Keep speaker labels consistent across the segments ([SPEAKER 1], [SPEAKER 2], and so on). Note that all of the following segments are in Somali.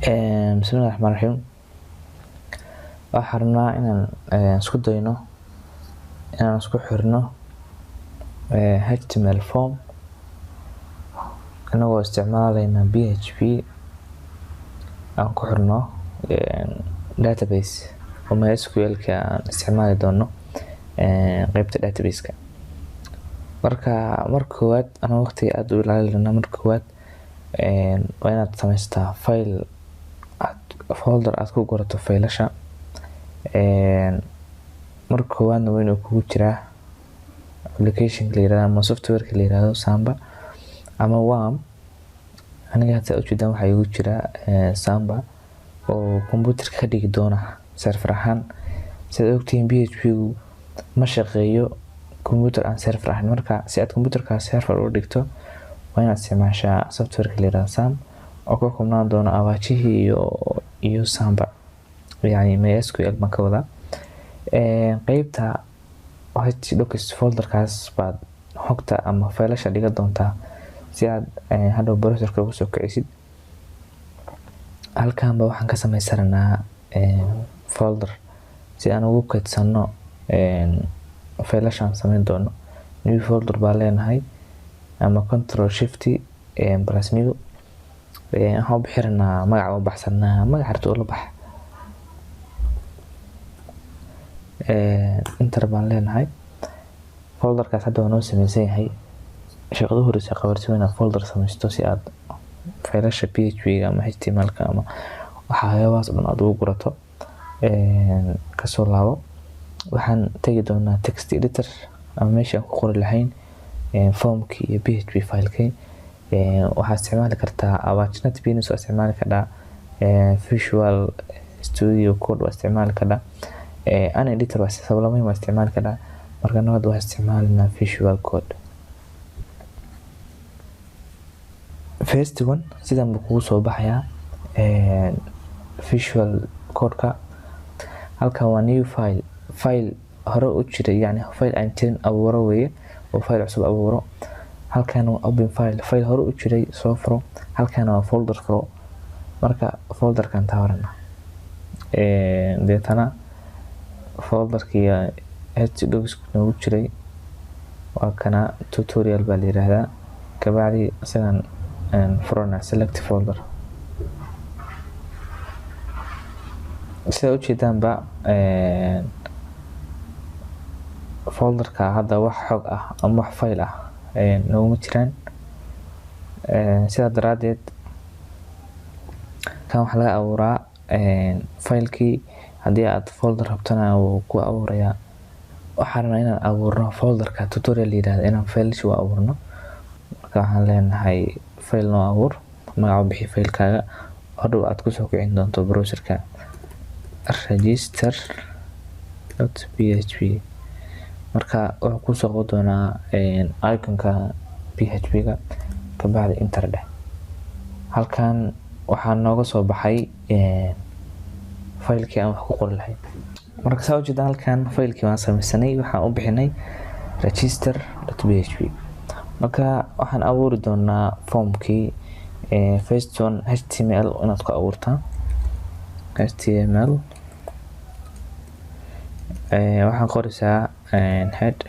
[SPEAKER 1] Bismillahirrahmanirrahim. Waxaan rabnaa inaan isku dayno inaan isku xirno HTML form anagoo isticmaalayna PHP aan ku xirno database oo MySQL-ka aan isticmaali doono qaybta database-ka. Marka koowaad ana waqti aad u ilaalina waa inaad samaystaa folder aad ku qorato faylasha. Marka koowaadna waa inuu kugu jiraa application la yiraahdo ama software la yiraahdo Samba ama Worm. Aniga hadda ujeedaan waxa igu jira Samba oo computer-ka ka dhigi doona server ahaan. Sida ogtiin PHP-gu ma shaqeeyo computer aan server ahaan. Marka si aad computer-ka server u dhigto waa inaad isticmaashaa software la yiraahdo Samba oo ka koobnaan doona Apache iyo Samba, yani MySQL ma ka wada. Qaybta docs folder-kaas baad xogta ama faylasha dhiga doontaa si aad hadhow browser-ka ugu soo kicisid. Halkaan ba waxaan ka samaysanaa folder si aan ugu kaydsano faylashaan samayn doono. New folder baa leenahay ama control shift plus new. Waxaan bixinaa magac u baxsanaa magac harto la bax. Enter baan leenahay. Folder-kaas hadda waa noo samaysan yahay. Shaqada horeysa qabarsi inaad folder samaysto si aad faylasha PHP-ga ama HTML-ka ama waxyaabahaas dhan aad ugu gurato. Ka soo laabo waxaan tagi doonaa text editor ama meesha aan ku qori lahayn formki iyo PHP file-kii. Waxaad isticmaali kartaa Apache NetBeans, waa isticmaali kartaa Visual Studio Code, waa isticmaali kartaa an editor, waa Sublime, waa isticmaali kartaa. Marka nabad waa isticmaalina Visual Code. First one sidan buu kugu soo baxayaa Visual Code-ka. Halkan waa new file hore u jiray, yani file aan jirin abuuro weeye oo file cusub abuuro. Halkan waa open file hore u jiray soo furo. Halkan waa folder furo. Marka folder-kan taawarana deetana folder-kii docs noogu jiray waa kana tutorial baa la yiraahdaa. Kabacdi isagan furana select folder. Sida ujeedaan ba folder-ka hadda wax xog ah ama wax file ah nooma jiraan. Sida daraadeed kan waxa laga abuuraa file-kii. Haddii aad folder rabtana wuu ku abuurayaa. Waxaan rabnaa inaan abuurno folder-ka tutorial la yiraahdo inaan faylasha u abuurno. Marka waxaan leenahay file noo abuur, magac u bixi file-kaaga hadhow aad ku soo kicin doonto browser-ka register.php. marka wuxuu ku soo qodi doonaa icon-ka PHP-ga. Kabacdi enter dheh. Halkan waxaa nooga soo baxay file-kii aan wax ku qori lahayn. Marka saa ujeedaan halkan file-kii waan samaysanay, waxaan u bixinay register.php. marka waxaan abuuri doonaa formkii first one HTML inaad ku abuurtaa. HTML waxaan qorisaa head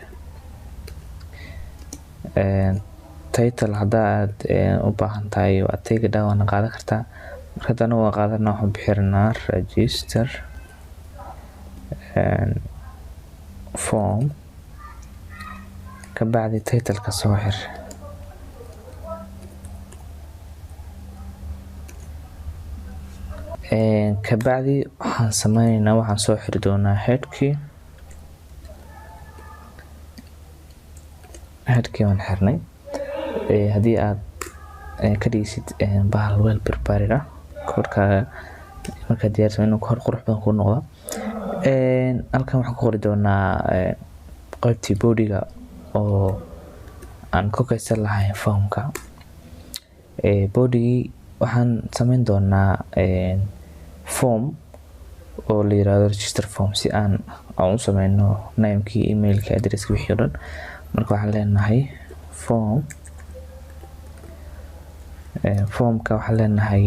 [SPEAKER 1] title. haddaad u baahan tahay waa tagi down qaadan kartaa. marka hadana waa qaadanaa waxaan bixinaa register form. kabacdi title-ka soo xir. kabacdi waxaan sameynaynaa waxaan soo xiri doonaa headkii waan xirnay. haddii aad ka dhigisid bahal well prepared ah koodkaaga markaad diyaarsan inuu hor qurux badan ku noqdo. halkan waxaan ku qori doonaa qaybtii body-ga oo aan ku kaydsan lahayn formka. body waxaan samayn doonaa form oo la yiraahdo register form si aan u sameyno name-kii, email-kii, address-kii wixii oo dhan. marka waxaan leenahay formka waxaan leenahay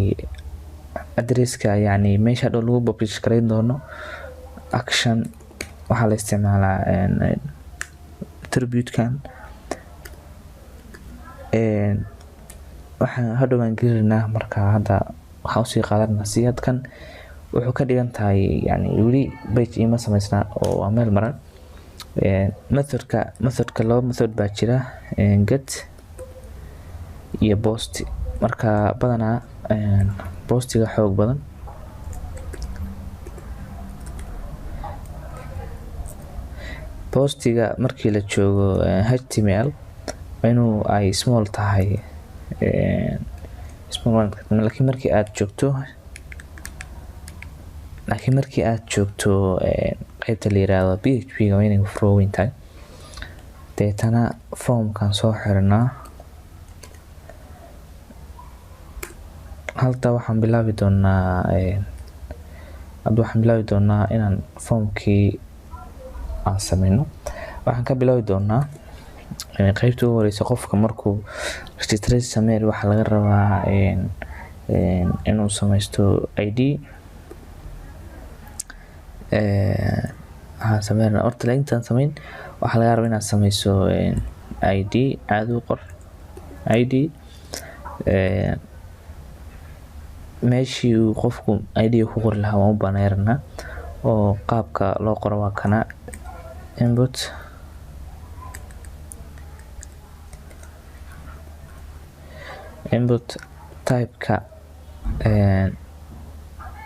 [SPEAKER 1] addresska yani meesha dhow lagu publish gareyn doono action waxaa la isticmaalaa attribute-kan waxaan hadhowaan gelinaa. marka hadda waxaan usii qaadanaa siyadkan wuxuu ka dhigan tahay yani weli page ima samaysnaa oo waa meel maran. methodka laba method baa jira, get iyo post. marka badanaa postiga xoog badan. postiga markii la joogo html inuu ay small tahay laakiin markii aad joogto qaybta la yiraahdo php waa inay flowing tahay. deetana formkan soo xiranaa. halta waxaan bilaabi doonaa inaan formkii aan sameyno. waxaan ka bilaabi doonaa qaybta ugu horeysa. qofka markuu registration sameeyo waxaa laga rabaa inuu sameysto id. waxaan sameynaa horta intaan sameyn waxaa laga rabaa inaad sameyso id. caadi u qor id. meeshii uu qofku id ku qori lahaa waan u baaneynaa oo qaabka loo qoro waa kana input type-ka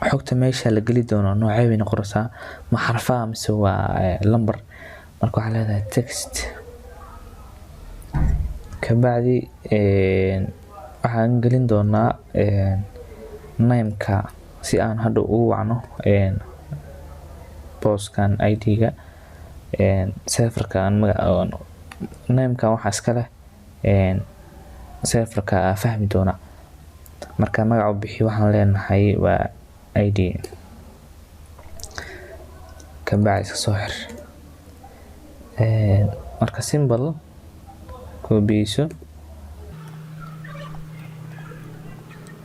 [SPEAKER 1] xogta meesha la geli doono noocee bay noqonaysaa, ma xarfaha mise waa number. marka waxaa leedahay text. kabacdi waxaan gelin doonaa name-ka si aan hadda ugu wacno postkan id-ga. serverka name-ka waxaa iska leh serverka fahmi doona. marka magaca u bixi waxaan leenahay waa id. kabacdi iska soo xir. marka symbol kobiyeyso.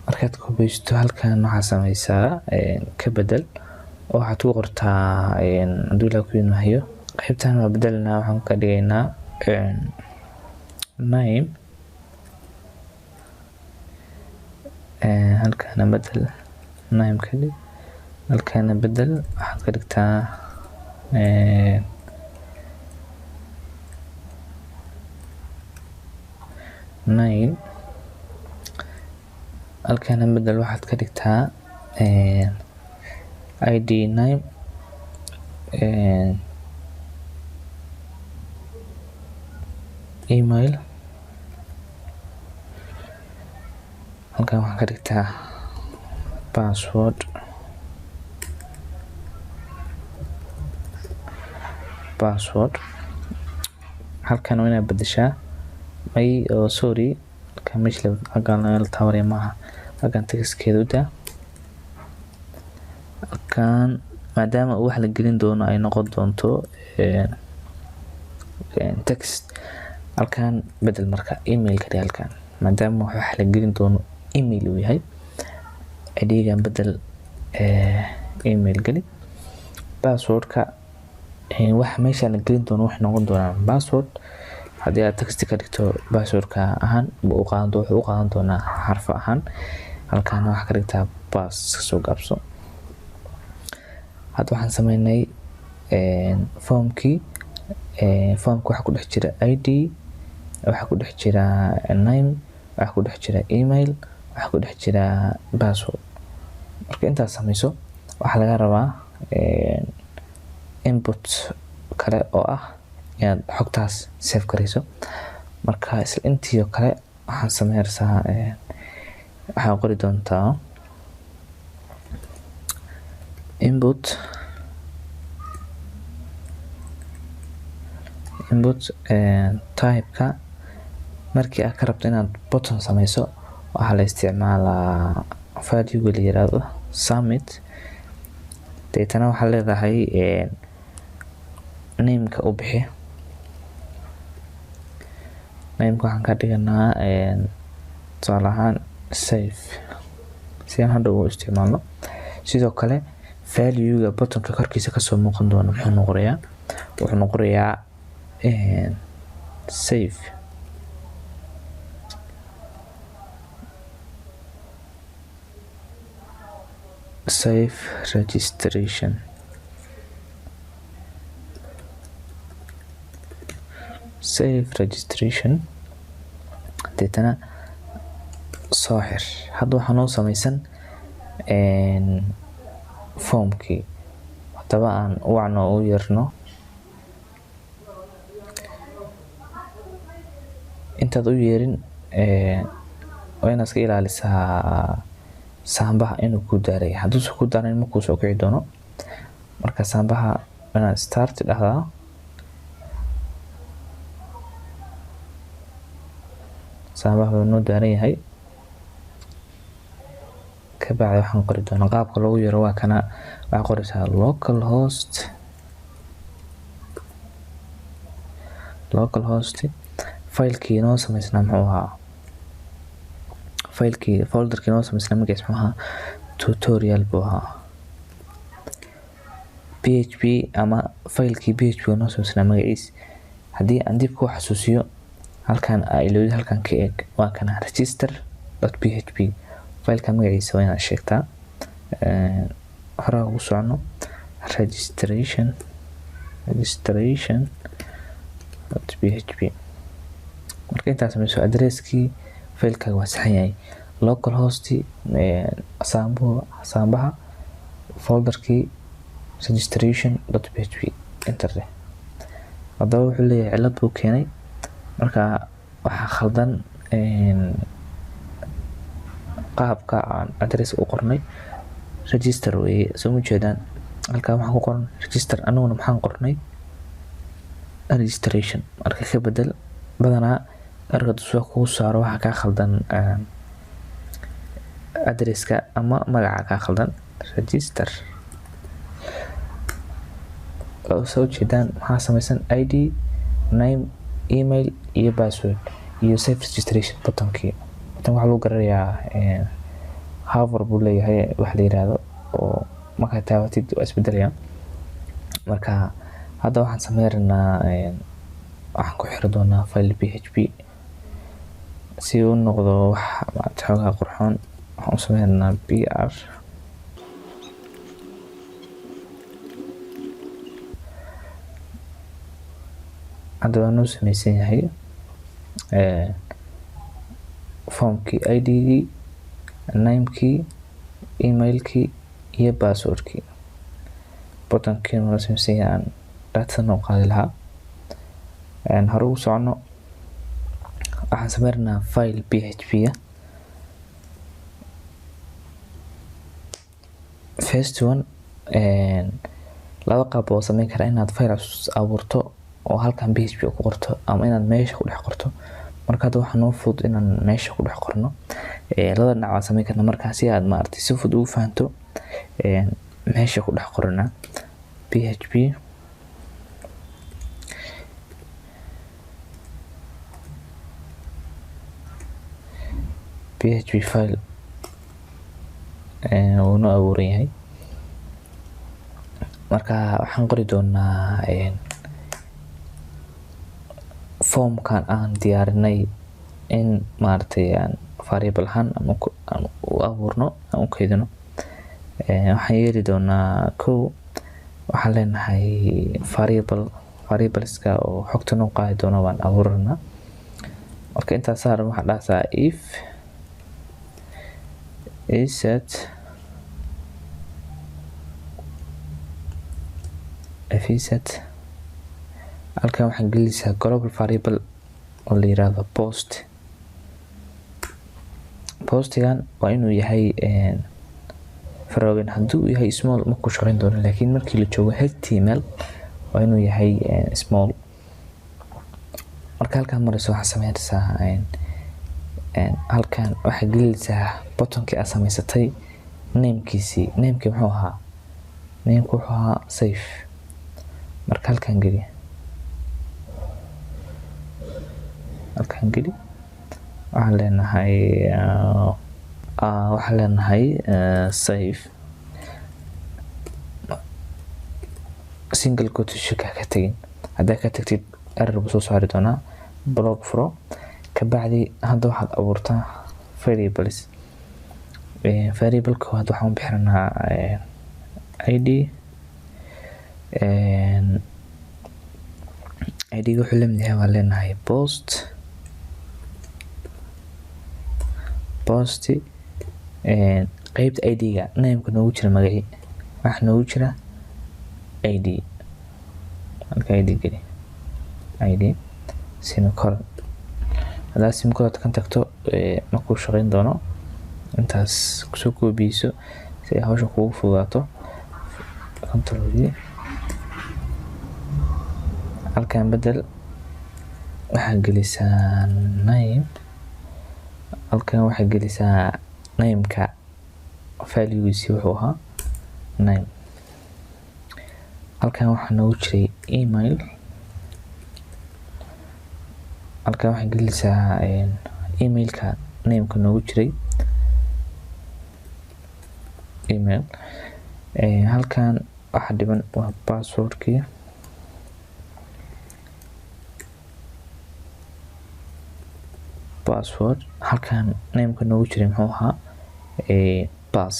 [SPEAKER 1] markaad kobiyeysto halkan waxaa sameysaa ka bedel oo waxaad ku qortaa hadduu ilaa ku yimahayo. qaybtan waa bedelnaa. waxaan ka dhigaynaa name. halkaana bedel name ka dhig. halkaana bedel waxaad ka dhigtaa nine. halkaana bedel waxaad ka dhigtaa id name. email. halkan waxaan ka dhigtaa password. halkan waa inaad bedeshaa sorry halkan meesha la taabanayo maaha. halkan textkeeda u daa. halkan maadaama wax la gelin doono ay noqon doonto text. halkan bedel marka email ka dhig. halkan maadaama wax la gelin doono email uu yahay id-gan bedel email geli. passwordka wax meesha la gelin doono wax noqon doonaa password. haddii aad text ka dhigto passwordka ahaan wuxuu u qaadan doonaa xarfo ahaan. halkaana waxaa ka dhigtaa pass soo gaabso. hadda waxaan sameynay formkii. formka waxaa ku dhex jira id, waxaa ku dhex jira name, waxaa ku dhex jira email, waxaa ku dhex jira password. marka intaas sameyso waxaa laga rabaa input kale oo ah inaad xogtaas save gareyso. marka isla intii oo kale waxaan sameynaysaa waxaan qori doontaa input type-ka. markii aad ka rabto inaad button sameyso waxaa la isticmaalaa value-ga la yiraahdo submit. deetana waxaa leedahay name-ka u bixi. name-ka waxaan ka dhiganaa tusaale ahaan save si aan hadda u isticmaalno. sidoo kale value-ga buttonka korkiisa kasoo muuqan doona wuxuu noqonayaa save registration deetana soo xir. hadda waxaa noo samaysan formkii. haddaba aan wacno u yeerno. intaad u yeerin waa inaad iska ilaalisaa saambaha inuu ku daaray. hadduusan ku daarayn markuu soo kici doono. marka saambaha inaad start dhahdaa. saambaha wuu noo daaran yahay. kabacdi waxaan qori doonaa qaabka loogu yeero waa kana. waxaa qoraysaa localhost faylkii noo samaysnaa muxuu ahaa. folderkii noo samaysnaa magaciis muxuu ahaa. tutorial buu ahaa. php ama faylkii php noo samaysnaa magaciis. haddii aan dib ku xasuusiyo halkan ilowdi halkan ka eeg waa kana register.php faylka magaciisa waa inaad sheegtaa. horaa ugu socono registration.php. marka intaas samayso addresskii faylkaaga waa saxan yahay. localhost saambaha folderkii registration.php enter leh. haddaba wuxuu leeyahay cilad buu keenay. marka waxaa khaldan qaabka aan address u qornay. register weeye soo ma jeedaan. halkaa waxaan ku qoran register aniguna maxaan qornay registration. marka ka bedel badanaa ergad soo kuu saaro waxaa kaa khaldan addresska ama magaca kaa khaldan. register soo jeedaan maxaa samaysan id name email iyo password iyo save registration buttonkii. tan waxaa lagu garanayaa hover buu leeyahay wax la yiraahdo oo markaa taabatid waa isbedelaya. marka hadda waxaan sameynaynaa waxaan ku xiri doonaa file php si uu noqdo wax xoogaa qurxoon. waxaan u sameynaynaa br hadda waa noo samaysan yahay formkii idgii namekii emailkii iyo passwordkii. buttonkii noo samaysan yahay aan daatada u qaadi lahaa. hore ugu socono waxaan sameynaynaa file php first one. laba qaab oo sameyn kara inaad file abuurto oo halkan php ku qorto ama inaad meesha ku dhex qorto. marka hadda waxaa noo fudud inaan meesha ku dhex qorno. labada dhinac waa sameyn karna. markaa si aad maaragtay si fudud ugu fahanto meesha ku dhex qorana php file wuu noo abuuran yahay. marka waxaan qori doonaa formkan aan diyaarinay in maaragtay aan variable ahaan aan u abuurno aan u kaydino. waxaan yeeli doonaa waxaan leenahay variableska oo xogta noo qaadi doona waan abuuranaa. marka intaas saaran waxaa dhahaysaa if set halkan waxaan gelinaysaa global variable oo la yiraahdo postigan waa inuu yahay faroogan. hadduu yahay small ma ku shaqeyn doono laakiin markii la joogo html waa inuu yahay small. marka halkaan marayso waxaa sameynaysaa halkan waxaa gelinaysaa buttonkii aad samaysatay namekiisii. namekii muxuu ahaa. nameka wuxuu ahaa safe. marka halkaan geli waxaan leenahay waxaan leenahay save single quotation ka tagin. haddaa ka tagtid error buu soo saari doonaa. block furo kabacdi hadda waxaad abuurtaa variables. variable koowaad waxaan bixinaa id id wuxuu lamid yahay waan leenahay post qaybta id-ga nameka noogu jira magaci waxa noogu jira id halka id geli id semicolon. haddaa semicolon kan tagto markuu shaqayn doono intaas kusoo koobiyeyso si ay hawsha kugu fudaato. control halkan bedel waxaa gelisaa name. halkan waxaa gelisaa nameka valuegiisi wuxuu ahaa name. halkan waxaa noogu jiray email. halkan waxaa gelisaa emailka nameka noogu jiray email. halkan waxa dhiban waa passwordkii. password halkan nameka noogu jiray muxuu ahaa pass.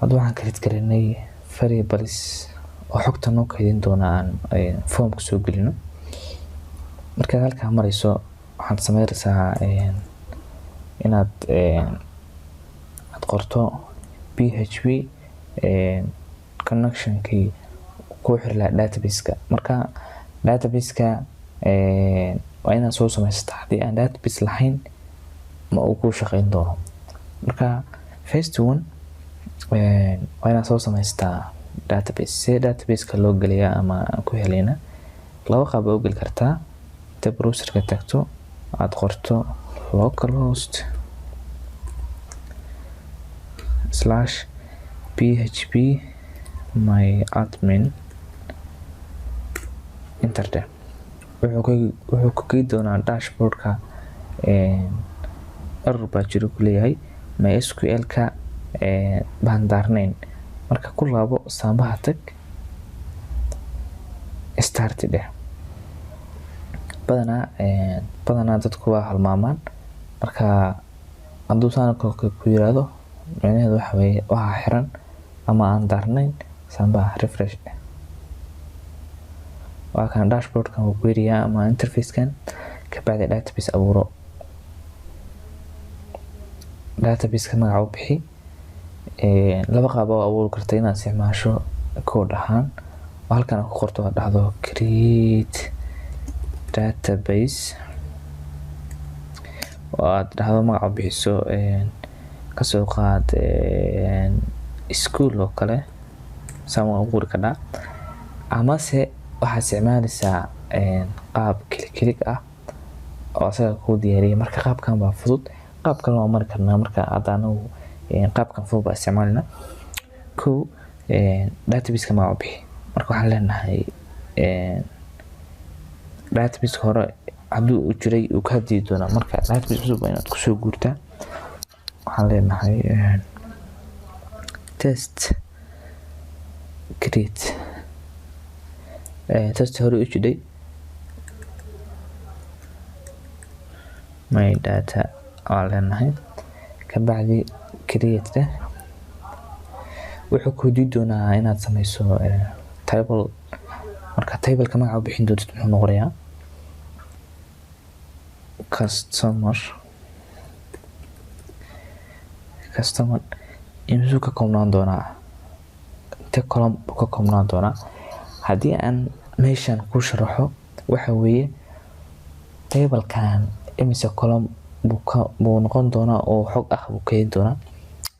[SPEAKER 1] hadda waxaan kala galinay variables oo xogta noo kaydin doona aan formka soo gelino. markaad halkaa marayso waxaad sameynaysaa inaad qorto php connectionkii ku xirlaa database-ka. marka database-ka waa inaad soo samaysataa. haddii aan database lahayn ma uu ku shaqayn doono. marka first one waa inaad soo samaysataa database. si database-ka loo geliyaa ama ku helayna laba qaab oo geli kartaa. inta browserka tagto aad qorto localhost /php my admin enter. wuxuu ku geey doonaa dashboardka. error baa jiro ku leeyahay mysql-ka baan daarnayn. marka ku laabo saambaha tag start dheh. badanaa dadku waa halmaamaan. marka hadduu saanko ku yiraahdo macnaheedu waxa weeye waxa xiran ama aan daarnayn saambaha refresh dheh. waa kan dashboardkan uu query-ya ama interface-kan kabacdi database abuuro. database-ka magaca u bixi. laba qaab oo abuuri karta inaad isticmaasho code ahaan oo halkan ku qorto oo dhahdo create database oo aad dhahdo magaca u bixiso kasoo qaad school oo kale sama abuuri kadhaa. amase waxaad isticmaalaysaa qaab klik ah oo asaga kuu diyaariyay. marka qaabkan baa fudud. qaabkan loo mari karnaa. marka hadda anagu qaabkan fudud baa isticmaalina. kow database-ka magaca u bixi. marka waxaan leenahay database hore hadduu u jiray uu ka hadii doonaa. marka database cusub inaad kusoo guurtaa. waxaan leenahay test create test hore u jiray my data aan leenahay kabacdi create wuxuu ku dii doonaa inaad samayso table. marka table-ka magaca u bixin doontid muxuu noqonayaa customer inuu ka koobnaan doonaa inta column ka koobnaan doonaa. haddii aan meeshan ku sharaxo waxa weeye table-kan imise column buu noqon doonaa oo xog ah buu keeni doonaa.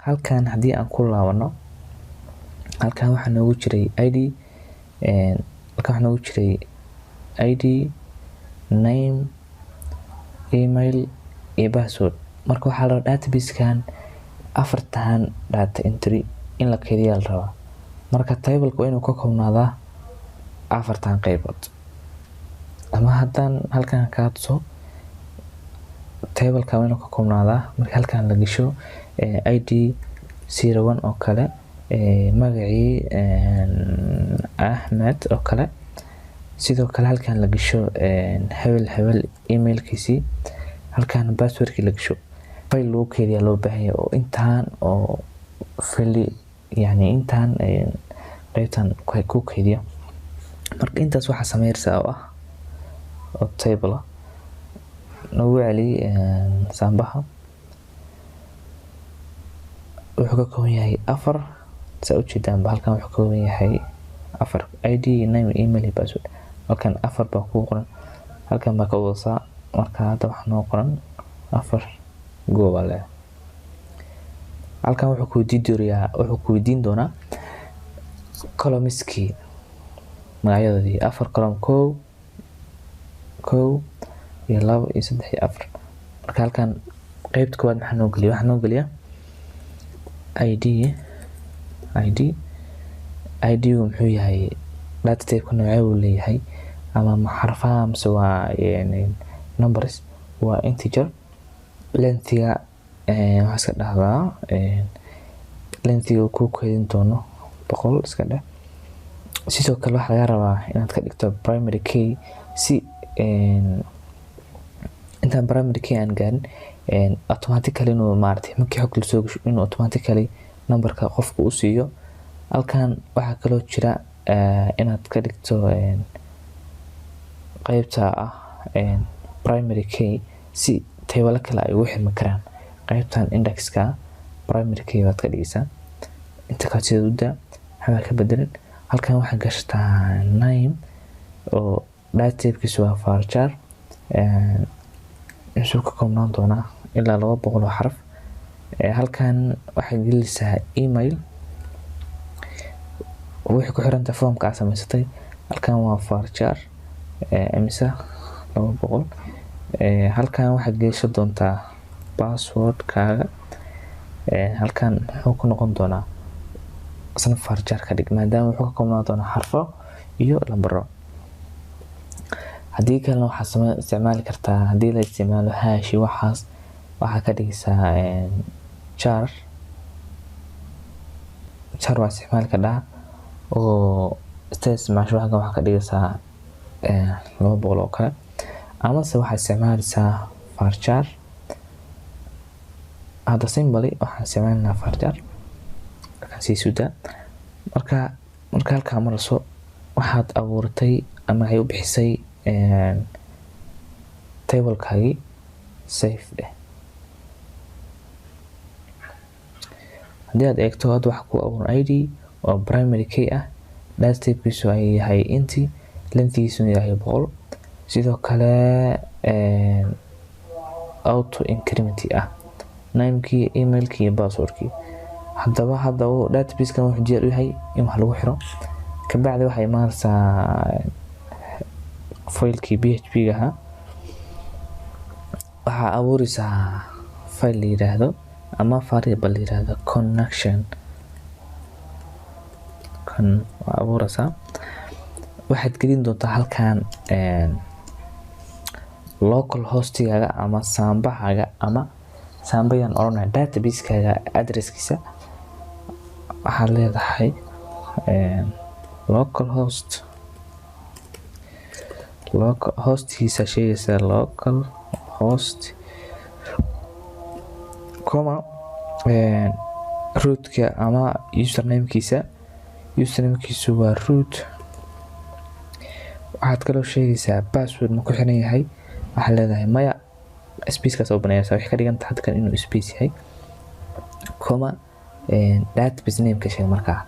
[SPEAKER 1] halkan haddii aan ku laabano halkan waxaa noogu jiray id halkan waxaa noogu jiray id name email iyo password. marka waxaa la rabaa database-kan afartan data entry in la keydiyaa la rabaa. marka table-ka waa inuu ka koobnaadaa afartan qaybood. ama haddaan halkan ka tuso table ka inuu ka koobnaadaa marka halkan la gasho id 01 oo kale magacii Ahmed oo kale sidoo kale halkan la gasho hebel emailkiisi halkan passwordkii la gasho file loo keydiyaa loo baahan yahay oo intaan oo file yani intaan qaybtan ku keydiya marka intaas waxa sameeyaysaa oo table nagu celi saambaha wuxuu ka kooban yahay 4 saa u jeedaan halkan wuxuu ka kooban yahay 4 id name email iyo password halkan 4 baa ku qoran halkan baa ka wadasaa marka hadda waxa noo qoran 4 google halkan wuxuu ku weydiin doonaa columnski magacyadii 4 column 1 iyo 2 iyo 3 iyo 4 marka halkan qaybta koowaad waxaa noo geliya id wuxuu yahay data type nooca uu leeyahay ama xarfaha mise waa numbers waa integer length-ga waxa iska dhahdaa length-ga ku kaydin doono 100 iska dhah sidoo kale waxa laga rabaa inaad ka dhigto primary key si inta primary key aan gaarin automatically inuu maartay markii xog la soo gasho inuu automatically numberka qofku u siiyo halkan waxa kale oo jira inaad ka dhigto qaybta primary key si table kale ay ugu xirmi karaan qaybtan indexka primary key waad ka dhigaysaa inta ka jeedo waxa ka bedelan halkan waxa gashtaa name oo data type-kiisu waa varchar inuu ka koobnaan doonaa ilaa 200 oo xaraf halkan waxa gelinaysaa email wuxuu ku xiran tahay formka aad samaysatay halkan waa varchar imisa 200 halkan waxa gelisho doontaa password-kaaga halkan wuxuu ku noqon doonaa asna varchar ka dhig maadaama wuxuu ka koobnaan doonaa xarfo iyo lambaro haddii kalena waxaa isticmaali kartaa haddii la isticmaalo hash waxaa ka dhigaysaa char waa isticmaali kadhaa oo isticmaasho waxaa ka dhigaysaa 200 oo kale amase waxaa isticmaalaysaa varchar hadda simply waxaan isticmaalinaa varchar markaan sii suda marka halkaa marayso waxaad abuurtay ama ay u bixisay table-kaagii safe dheh haddii aad eegto hadda waxa ku abuuran id oo primary key ah data type-kiisu ay yahay inti length-giisu yahay 100 sidoo kale auto increment ah name-kii email-kii iyo password-kii haddaba database-kan wuxuu diyaar u yahay in wax lagu xiro kabacdi waxay imaanaysaa file-kii php-ga ahaa waxaa abuuraysaa file la yiraahdo ama variable la yiraahdo connection waa abuuraysaa waxaad gelin doontaa halkan local host-gaaga ama saambahaaga ama saambayaan oranaya database-kaaga address-kiisa waxaad leedahay local host-kiisa sheegaysaa local host root-ka ama username-kiisu waa root waxaad kaloo sheegaysaa password ma ku xiran yahay waxaad leedahay maya space-kaas oo banayaysaa waxay ka dhigan tahay halkan inuu space yahay database name-ka sheeg markaa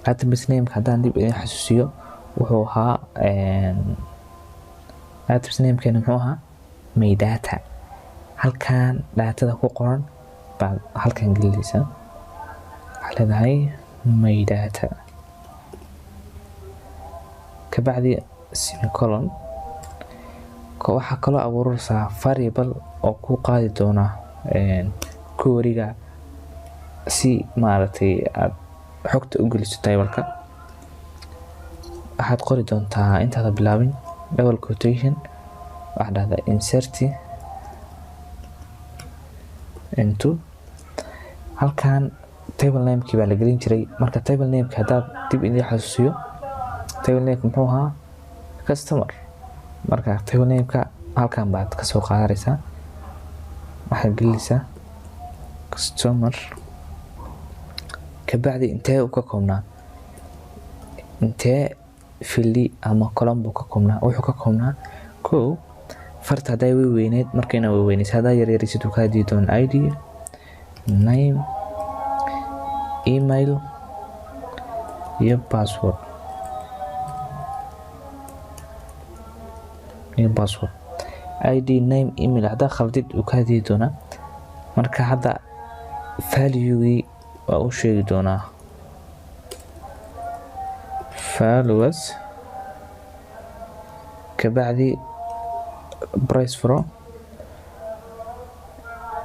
[SPEAKER 1] database name-ka haddaan dib idin xasuusiyo wuxuu ahaa database name-keena muxuu ahaa maydata halkan datada ku qoran baad halkan gelinaysaa waxaad leedahay maydata kabacdi semicolon waxaa kaloo abuuraysaa variable oo ku qaadi doona query-ga si maaragtay aad xogta u geliso table-ka waxaad qori doontaa intaada bilaabin double quotation waxaad dhahdaa insert into halkan table name-kii baa la gelin jiray. Marka table name-ka haddaad dib idin xasuusiyo, table name-ka muxuu ahaa customer. marka table name-ka halkan baad ka soo qaadanaysaa, waxaad gelinaysaa customer. kabacdi intee uu ka koobnaa, intee field ama column buu ka koobnaa? wuxuu ka koobnaa kow farta hadday weyneed, markayna weyneysay haddaa yaryarisid uu kaa dii doon id, name, email iyo password. id, name, email haddaa khaldid uu kaa dii doonaa. marka hadda value-gii waa u sheegi doonaa, followers. kabacdi price fro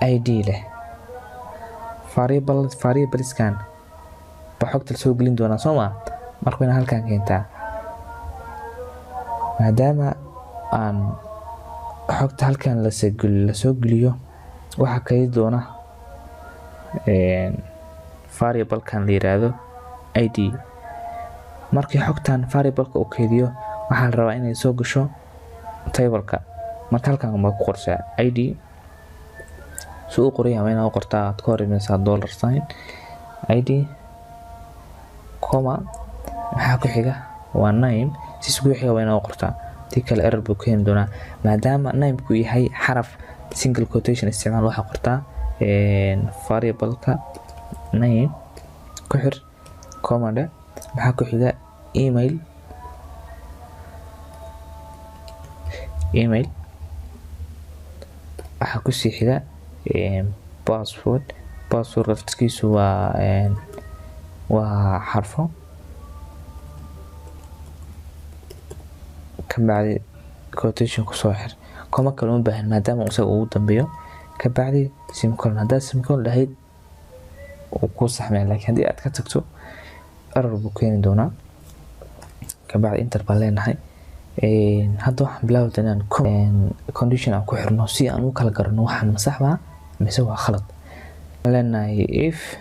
[SPEAKER 1] id leh variableskan ba xogta soo gelin doonaa soo ma. marka ina halkan keentaa, maadaama aan xogta halkan la soo geliyo, waxa kay doona variablekan la yiraahdo id. markii xogtan variableka uu keydiyo, waxaa la rabaa inay soo gasho tableka. marka halkan ma ku qorsaa id soo qoraya, waa inaad qortaa, aad ka horeysaa $sign id, comma waxa ku xiga waa name, si isku xiga waa inaad qortaa. tii kale error buu keeni doonaa, maadaama name-ku yahay xaraf single quotation isticmaal. waxa qortaa variableka name ku xir comma waxa ku xiga email waxa ku sii xiga password laftigiisu waa xarfo. kabacdi quotation ku soo xir, comma kale uma baahan maadaama isaga ugu dambeeyo. kabacdi semicolon, haddaad semicolon lahayd uu ku saxmay, laakiin haddii aad ka tagto error buu keeni doonaa. kabacdi enter baan leenahay. hadda waxaan bilaabi doonaa condition aan ku xirno si aan u kala garano waxaan ma sax baa mise waa khalad. leenahay if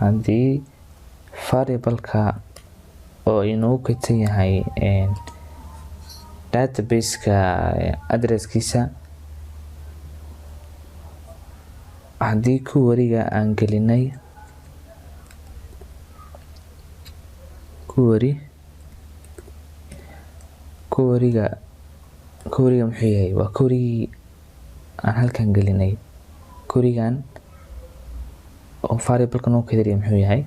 [SPEAKER 1] haddii variableka oo inuu kaydsan yahay database-ka addresskiisa, haddii query-ga aan gelinay query-ga muxuu yahay? waa query aan halkan gelinay. query-gan oo variableka noo kaydiyay muxuu yahay?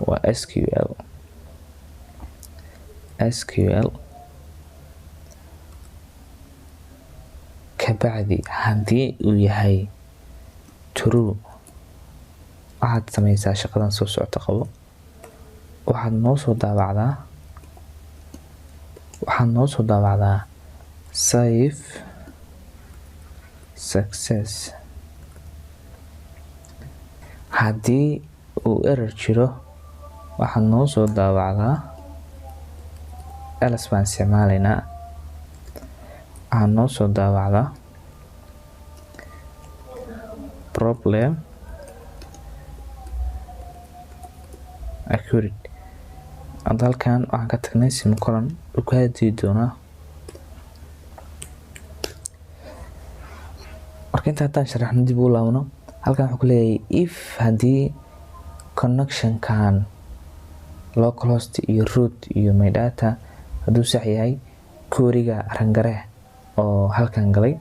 [SPEAKER 1] waa SQL. kabacdi haddii uu yahay true, waxaad samaysaa shaqadan soo socota qabo. waxaad noo soo daabacdaa save success. haddii uu error jiro, waxaad noo soo daabacdaa else baan isticmaalaynaa. waxaad noo soo daabacdaa problem accurate. hadda halkan waxaan ka tagnay semicolon, uu kaa dii doonaa. marka inta haddaan sharaxno dib u laabno, halkan wuxuu ku leeyahay if haddii connectionkan localhost iyo root iyo my data hadduu sax yahay, query-ga rangare oo halkan galay.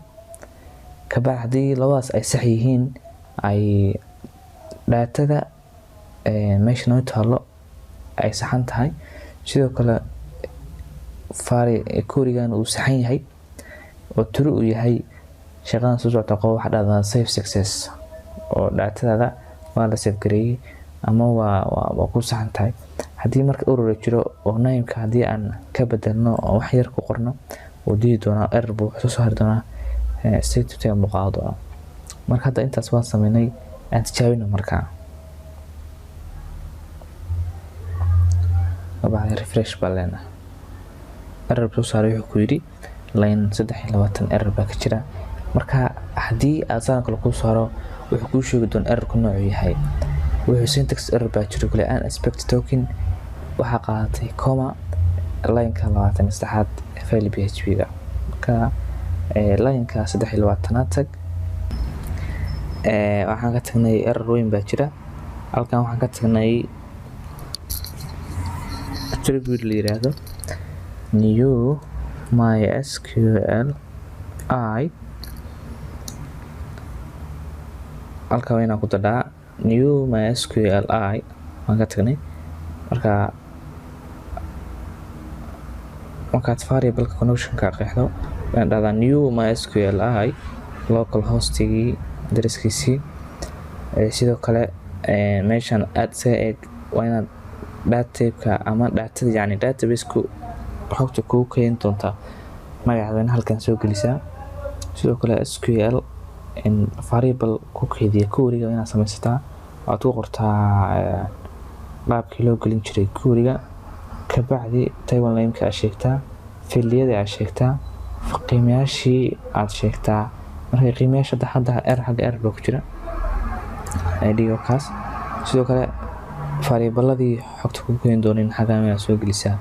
[SPEAKER 1] kabacdi haddii labadaas ay sax yihiin, ay datada meesha noo taalo ay saxan tahay, sidoo kale query-gan uu saxan yahay oo true uu yahay, shaqadan soo socota qabo waxa dhahdaa save success, oo datadaada waa la save gareeyay ama waa ku saxan tahay. haddii marka error jiro oo name-ka haddii aan ka bedelno oo wax yar ku qorno, uu dii doonaa error buu soo saari doonaa, state to muuqaal doonaa. marka hadda intaas waan sameynay, aan tijaabino markaa. kabacdi refresh baa leenahay. error soo saaray wuxuu ku yidhi line 23 error baa ka jira, marka haddii aad saan kale ku saaro wuxuu kuu sheegi doonaa errorku noocu yahay. wuxuu syntax error baa jiro kale unexpected token waxaa qaadatay comma line-ka 23aad file php-ga. marka line-ka 23aad tag waxaan ka tagnay error weyn baa jira halkan. waxaan ka tagnay attribute la yiraahdo new mysqli halka wayna ku daraa new mysqli waan ka tagnay. markaad variable connection ka qeexdo waan dhahdaa new mysqli local hostigi adresskiisii. sidoo kale meeshan aad said waa inaad database-ka ama datada yani database-ku xogta ku keeni doonta magaceeda halkan soo gelisaa. sidoo kale SQL in variable ku keydiya query-ga inaad samaysataa aad ku qortaa qaabkii loo gelin jiray query-ga ka bacdi table name-ka aad sheegtaa field-yada aad sheegtaa qiimayaashii aad sheegtaa. marka qiimayaasha hadda error baa ku jira ID-ga kaas. sidoo kale variable-ladii xogta ku keeni doonin xagaan aad soo gelisaa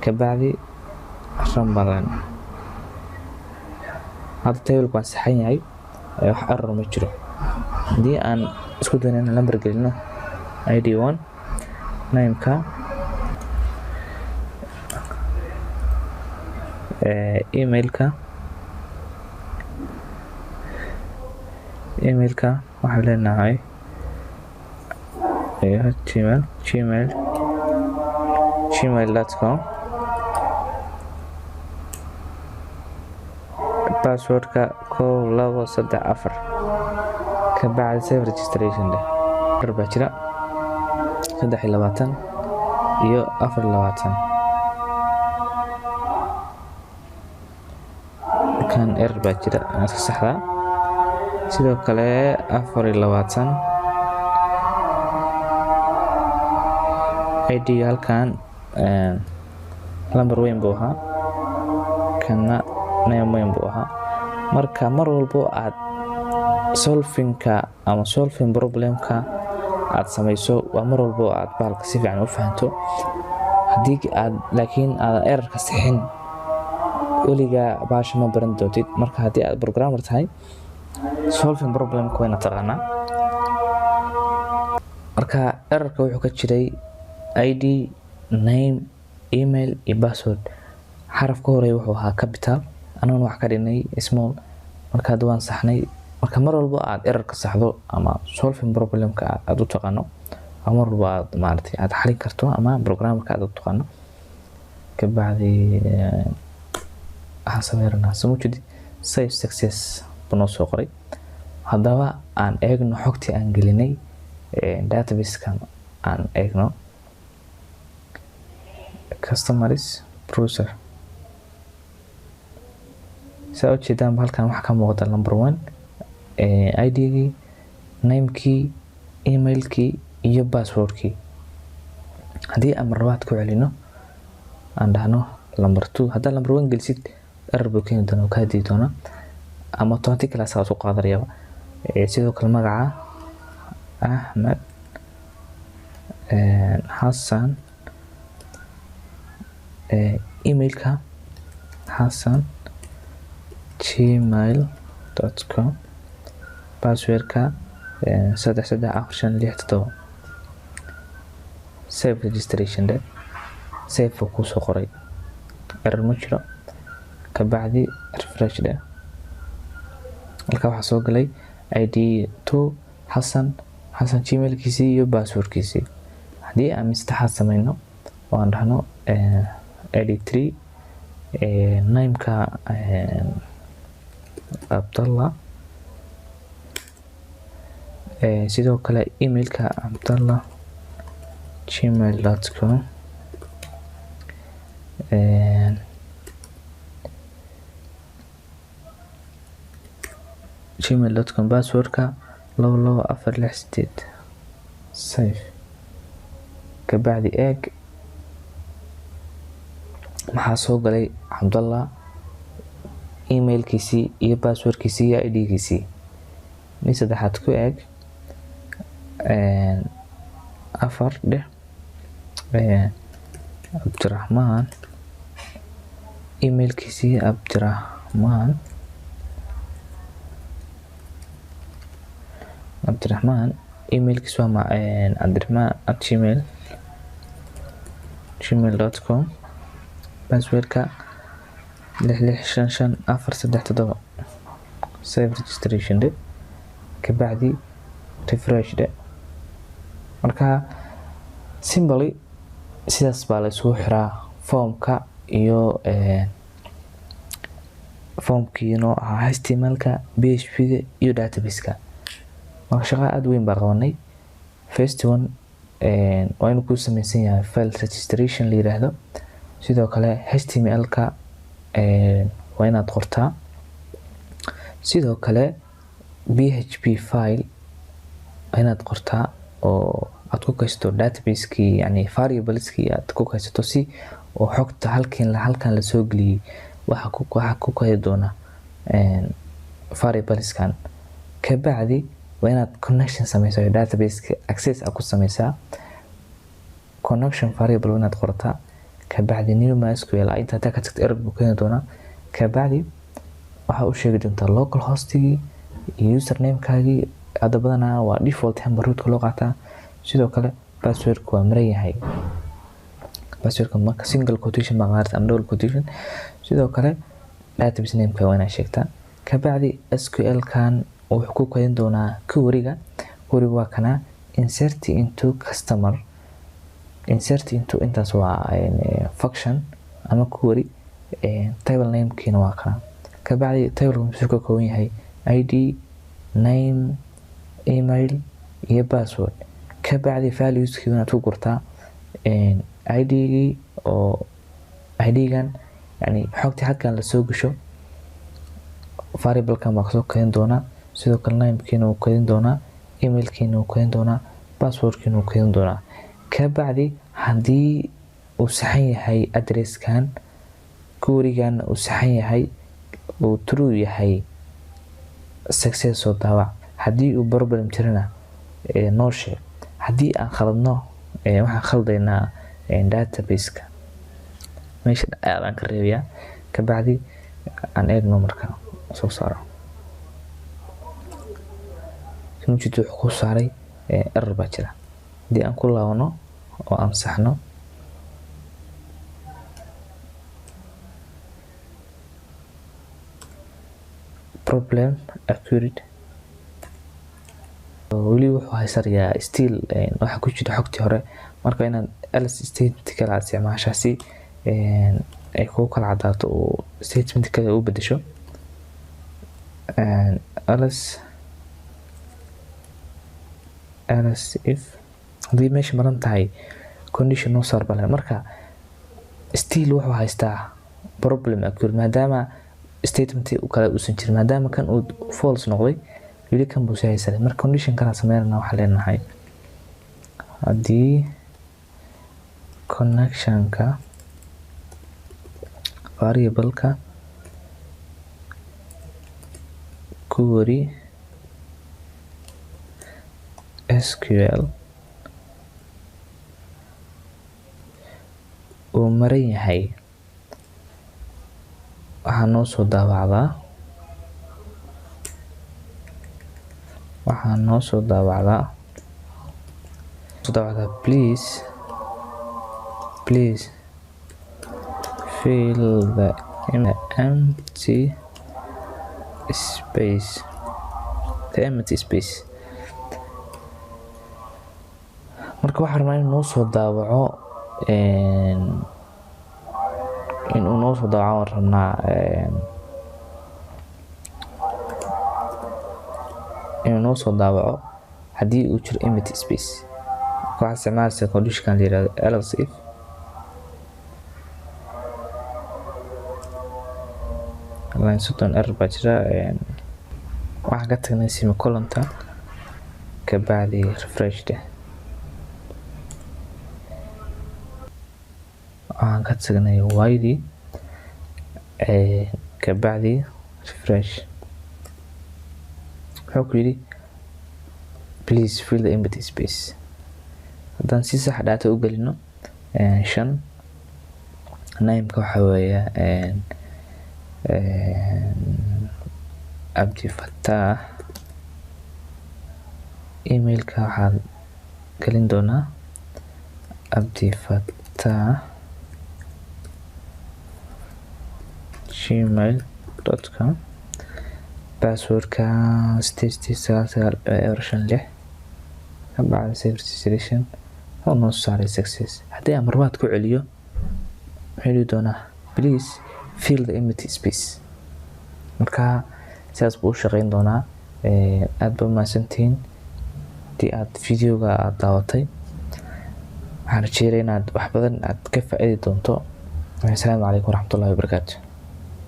[SPEAKER 1] ka bacdi run balan. hadda table-ku waan saxan yahay wax error ma jiro. haddii aan isku dayno inaan lambar gelino ID1 name-ka email-ka waxaan leenahay gmail.com password-ka 1234 ka bacdi save registration leh error baa jira 23 iyo 24 kan error baa jira aad ka saxdaa. sidoo kale 24 ID halkan lambar weyn buu ahaa kana name weyn buu ahaa. marka mar walbo aad solving-ka ama solving problem-ka aad samayso waa mar walbo aad bahalka si fiican u fahanto. haddii aad laakiin aadan error-ka sixin weliga baasha ma baran doontid. marka haddii aad programmer tahay solving problem-ka wayna taqaanaa. marka error-ka wuxuu ka jiray ID name email iyo password. xarafka hore wuxuu ahaa capital anaguna wax ka dhignay small. marka hadda waan saxnay. marka mar walbo aad error-ka saxdo ama solving problem-ka aad u taqaano ama mar walbo aad maartay aad xalin karto ama programmer-ka aad u taqaano ka bacdi waxaan sameynaa samujidi save success bunoo soo qoray. haddaba aan eegno xogtii aan gelinay database-kan aan eegno customers browser. saa ujeedaan halkan waxaa ka muuqda number 1 ID-gii name-kii email-kii iyo password-kii. haddii aan marlabaad ku celino aan dhahno number 2 haddaa number 1 gelisid error buu keeni doonaa ka hadii doona ama automatically asaga soo qaadanayaba. sidoo kale magaca Ahmed Hassan email-ka Hassan gmail.com password-ka 334567 save registration de save ku soo qoray error ma jiro ka bacdi refresh de halka waxa soo galay ID2 Hassan gmail-kiisii iyo password-kiisii. haddii aan mistaxaad samayno waan dhahno ID3 name-ka Abdallah sidoo kale email-ka Abdallah gmail.com gmail.com password-ka 22468 save ka bacdi eeg maxaa soo galay Abdallah emailkiisii iyo passwordkiisii iyo ID-giisii. mid saddexaad ku eeg 4 dheh Cabdiraxmaan emailkiisii Cabdiraxmaan emailkiis waa cabdiraxmaan@gmail.com passwordka 6655437 save registration de kabacdi refresh de. marka simply sidaas baa la isugu xiraa foomka iyo foomkiino ahaa HTML-ka, PHP-ga iyo database-ka. marka shaqo aad weyn baa qabanay. first one waa inuu ku samaysan yahay file registration la yiraahdo. sidoo kale HTML-ka waa inaad qortaa. sidoo kale PHP file waa inaad qortaa oo aad ku kaysato database-kii, yani variables-kii aad ku kaysato si oo xogta halkan la soo geliyay waxa ku kaydi doona variables-kan. kabacdi waa inaad connection samayso database-ka, access aad ku samaysaa. connection variable inaad qortaa. kabacdi new MySQL inta ka tagto error buu keeni doonaa. kabacdi waxa u sheegi doontaa local hostigii iyo username-kaagii. hadda badanaa waa default hamber root loo qaataa. sidoo kale passwordku waa maran yahay. passwordka marka single quotation ma qaadata ama double quotation. sidoo kale database name-ka waa inaad sheegtaa. kabacdi SQL-kan wuxuu ku kaydin doonaa query-ga. query-ga waa kana insert into customer. insert into intaas waa function ama query. table name-kiina waa kana. kabacdi table wuxuu ka kooban yahay ID, name, email iyo password. kabacdi values-kii inaad ku gurtaa ID-gii oo ID-gan yani xogtii halkan la soo gasho variable-kan baa kasoo kaydin doonaa. sidoo kale name-kiina wuu kaydin doonaa, email-kiina wuu kaydin doonaa, password-kiina wuu kaydin doonaa. kabacdi haddii uu saxan yahay address-kan, query-gan uu saxan yahay, uu true yahay, success soo daawac. haddii uu problem jirana noo sheeg. haddii aan khaladno waxaan khaldaynaa database-ka meesha ayaan ka reebayaa. kabacdi aan eegno marka soo saaro wuxuu ku saaray error baa jira. haddii aan ku laabano oo aan saxno problem accurate weli wuxuu haysanayaa still waxa ku jira xogtii hore. marka inaad else statement kala isticmaashaa si ay ku kala cadaato oo statement kale u bedesho. else if haddii meesha maran tahay condition noo saar bale. marka still wuxuu haystaa problem accurate maadaama statement kale uusan jirin. maadaama kan uu false noqday weli kan buu haysanay. marka condition kala sameynaa waxa leenahay haddii connection-ka variable-ka query SQL uu maran yahay waxaa noo soo daawacdaa please fill the empty space. marka waxaan rabnaa inuu noo soo daawaco waan rabnaa inuu noo soo daawaco haddii uu jiro empty space. waxaa isticmaalaysa condition la yiraahdo else if line sutton error baa jira. waxaan ka tagnay semicolon-ta kabacdi refresh de. waxaan ka tagnay wide kabacdi refresh. wuxuu ku yidhi please fill the empty space. haddaan si sax data u gelino 5 nameka waxa weeye Abdi Fattah. emailka waxaan gelin doonaa abdifattah@gmail.com. passwordka 89956 kabacdi save registration oo noo saaray success. haddii aan marbaad ku celiyo waxay doonaa please fill the empty space. marka sidaas buu u shaqeyn doonaa. aad ba mahadsantihiin haddii aad videoga aad daawatay. waxaan rajeynaa inaad wax badan aad ka faa'iidi doonto. assalaamu calaykum waraxmatullaahi wabarakaatu.